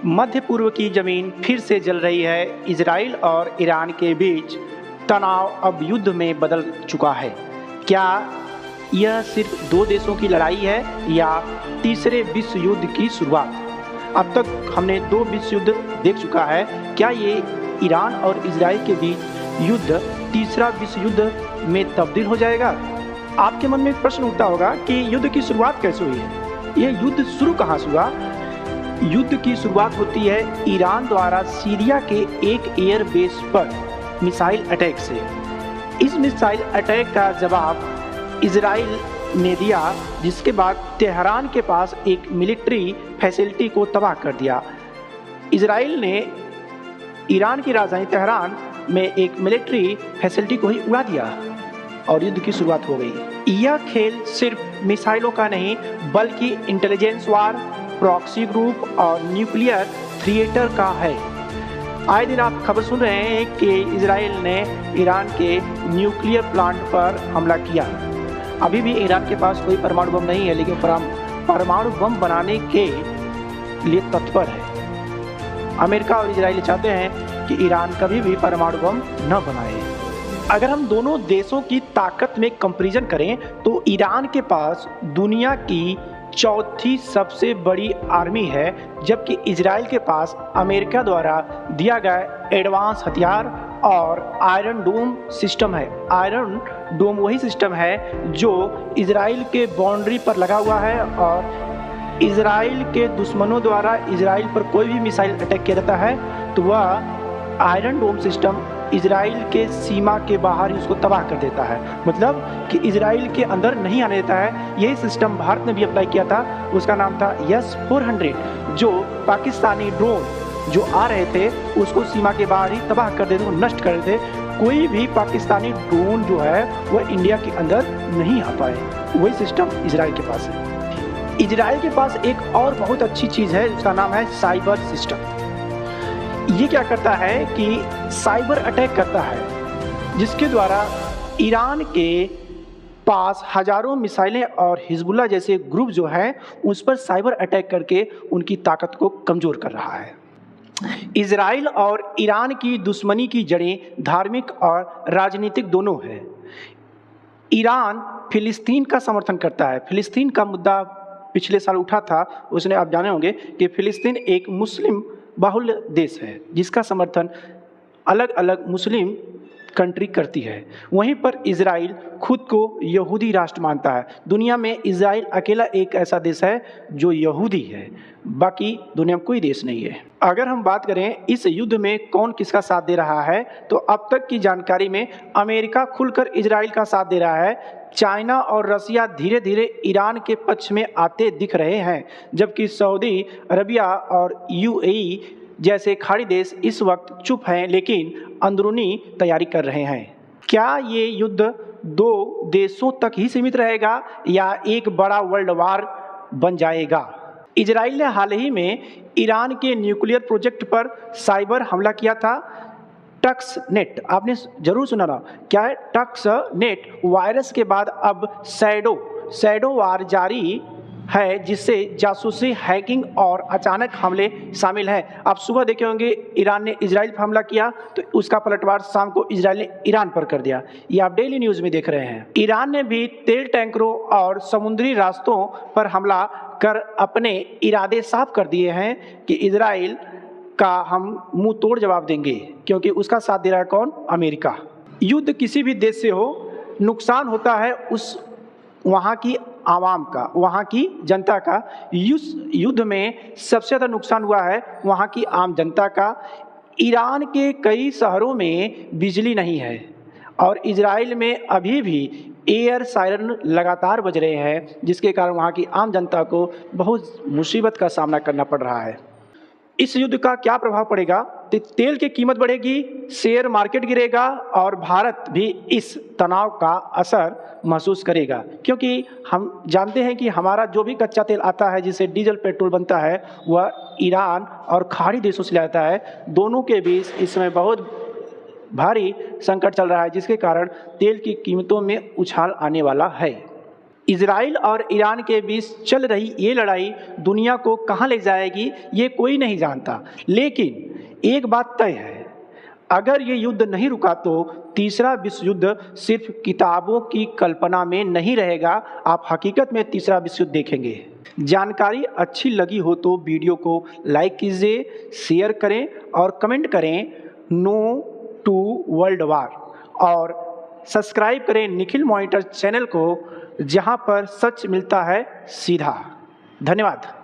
मध्य पूर्व की जमीन फिर से जल रही है। इजराइल और ईरान के बीच तनाव अब युद्ध में बदल चुका है। क्या यह सिर्फ दो देशों की लड़ाई है या तीसरे विश्व युद्ध की शुरुआत? अब तक हमने दो विश्व युद्ध देख चुका है। क्या ये ईरान और इजराइल के बीच युद्ध तीसरा विश्व युद्ध में तब्दील हो जाएगा? आपके मन में एक प्रश्न उठता होगा कि युद्ध की शुरुआत कैसे हुई है? यह युद्ध शुरू कहाँ से हुआ? युद्ध की शुरुआत होती है ईरान द्वारा सीरिया के एक एयर बेस पर मिसाइल अटैक से। इस मिसाइल अटैक का जवाब इजराइल ने दिया, जिसके बाद तेहरान के पास एक मिलिट्री फैसिलिटी को तबाह कर दिया। इजराइल ने ईरान की राजधानी तेहरान में एक मिलिट्री फैसिलिटी को ही उड़ा दिया और युद्ध की शुरुआत हो गई। यह खेल सिर्फ मिसाइलों का नहीं बल्कि इंटेलिजेंस वार, प्रॉक्सी ग्रुप और न्यूक्लियर थिएटर का है। आए दिन आप खबर सुन रहे हैं कि इजराइल ने ईरान के न्यूक्लियर प्लांट पर हमला किया। अभी भी ईरान के पास कोई परमाणु बम नहीं है, लेकिन परमाणु बम बनाने के लिए तत्पर है। अमेरिका और इजराइल चाहते हैं कि ईरान कभी भी परमाणु बम न बनाए। अगर हम दोनों देशों की ताकत में कंपैरिजन करें तो ईरान के पास दुनिया की चौथी सबसे बड़ी आर्मी है, जबकि इजराइल के पास अमेरिका द्वारा दिया गया एडवांस हथियार और आयरन डोम सिस्टम है। आयरन डोम वही सिस्टम है जो इजराइल के बाउंड्री पर लगा हुआ है और इजराइल के दुश्मनों द्वारा इजराइल पर कोई भी मिसाइल अटैक किया जाता है तो वह आयरन डोम सिस्टम इजराइल के सीमा के बाहर ही उसको तबाह कर देता है। मतलब कि इजराइल के अंदर नहीं आने देता है। यही सिस्टम भारत ने भी अप्लाई किया था, उसका नाम था S-400, जो पाकिस्तानी ड्रोन जो आ रहे थे उसको सीमा के बाहर ही तबाह कर देते, नष्ट कर देते। कोई भी पाकिस्तानी ड्रोन जो है वह इंडिया के अंदर नहीं आ पाए। वही सिस्टम इजराइल के पास है। इजराइल के पास एक और बहुत अच्छी चीज़ है, उसका नाम है साइबर सिस्टम। ये क्या करता है कि साइबर अटैक करता है, जिसके द्वारा ईरान के पास हजारों मिसाइलें और हिजबुल्लाह जैसे ग्रुप जो है उस पर साइबर अटैक करके उनकी ताकत को कमज़ोर कर रहा है। इजराइल और ईरान की दुश्मनी की जड़ें धार्मिक और राजनीतिक दोनों है। ईरान फिलिस्तीन का समर्थन करता है। फिलिस्तीन का मुद्दा पिछले साल उठा था, उसने आप जाने होंगे कि फिलिस्तीन एक मुस्लिम बाहुल्य देश है जिसका समर्थन अलग अलग मुस्लिम कंट्री करती है। वहीं पर इजराइल खुद को यहूदी राष्ट्र मानता है। दुनिया में इजराइल अकेला एक ऐसा देश है जो यहूदी है, बाकी दुनिया में कोई देश नहीं है। अगर हम बात करें इस युद्ध में कौन किसका साथ दे रहा है तो अब तक की जानकारी में अमेरिका खुलकर इजराइल का साथ दे रहा है। चाइना और रसिया धीरे धीरे ईरान के पक्ष में आते दिख रहे हैं, जबकि सऊदी अरबिया और UAE जैसे खाड़ी देश इस वक्त चुप हैं लेकिन अंदरूनी तैयारी कर रहे हैं। क्या ये युद्ध दो देशों तक ही सीमित रहेगा या एक बड़ा वर्ल्ड वार बन जाएगा? इजराइल ने हाल ही में ईरान के न्यूक्लियर प्रोजेक्ट पर साइबर हमला किया था। टक्स नेट आपने जरूर सुना ना, क्या है टक्स नेट वायरस के बाद अब सैडो वार जारी है, जिससे जासूसी, हैकिंग और अचानक हमले शामिल हैं। आप सुबह देखे होंगे ईरान ने इजराइल पर हमला किया तो उसका पलटवार शाम को इजराइल ने ईरान पर कर दिया। ये आप डेली न्यूज़ में देख रहे हैं। ईरान ने भी तेल टैंकरों और समुद्री रास्तों पर हमला कर अपने इरादे साफ कर दिए हैं कि इजराइल का हम मुंह तोड़ जवाब देंगे, क्योंकि उसका साथ दे रहा है कौन? अमेरिका। युद्ध किसी भी देश से हो, नुकसान होता है उस वहाँ की आवाम का, वहाँ की जनता का। युद्ध में सबसे ज़्यादा नुकसान हुआ है वहाँ की आम जनता का। ईरान के कई शहरों में बिजली नहीं है और इजराइल में अभी भी एयर सायरन लगातार बज रहे हैं, जिसके कारण वहाँ की आम जनता को बहुत मुसीबत का सामना करना पड़ रहा है। इस युद्ध का क्या प्रभाव पड़ेगा? तो तेल की कीमत बढ़ेगी, शेयर मार्केट गिरेगा और भारत भी इस तनाव का असर महसूस करेगा, क्योंकि हम जानते हैं कि हमारा जो भी कच्चा तेल आता है जिससे डीजल पेट्रोल बनता है वह ईरान और खाड़ी देशों से आता है। दोनों के बीच इसमें बहुत भारी संकट चल रहा है, जिसके कारण तेल की कीमतों में उछाल आने वाला है। इजराइल और ईरान के बीच चल रही ये लड़ाई दुनिया को कहाँ ले जाएगी ये कोई नहीं जानता, लेकिन एक बात तय है, अगर ये युद्ध नहीं रुका तो तीसरा विश्व युद्ध सिर्फ किताबों की कल्पना में नहीं रहेगा, आप हकीकत में तीसरा विश्व युद्ध देखेंगे। जानकारी अच्छी लगी हो तो वीडियो को लाइक कीजिए, शेयर करें और कमेंट करें नो टू वर्ल्ड वार, और सब्सक्राइब करें निखिल मॉनिटर चैनल को, जहां पर सच मिलता है सीधा। धन्यवाद।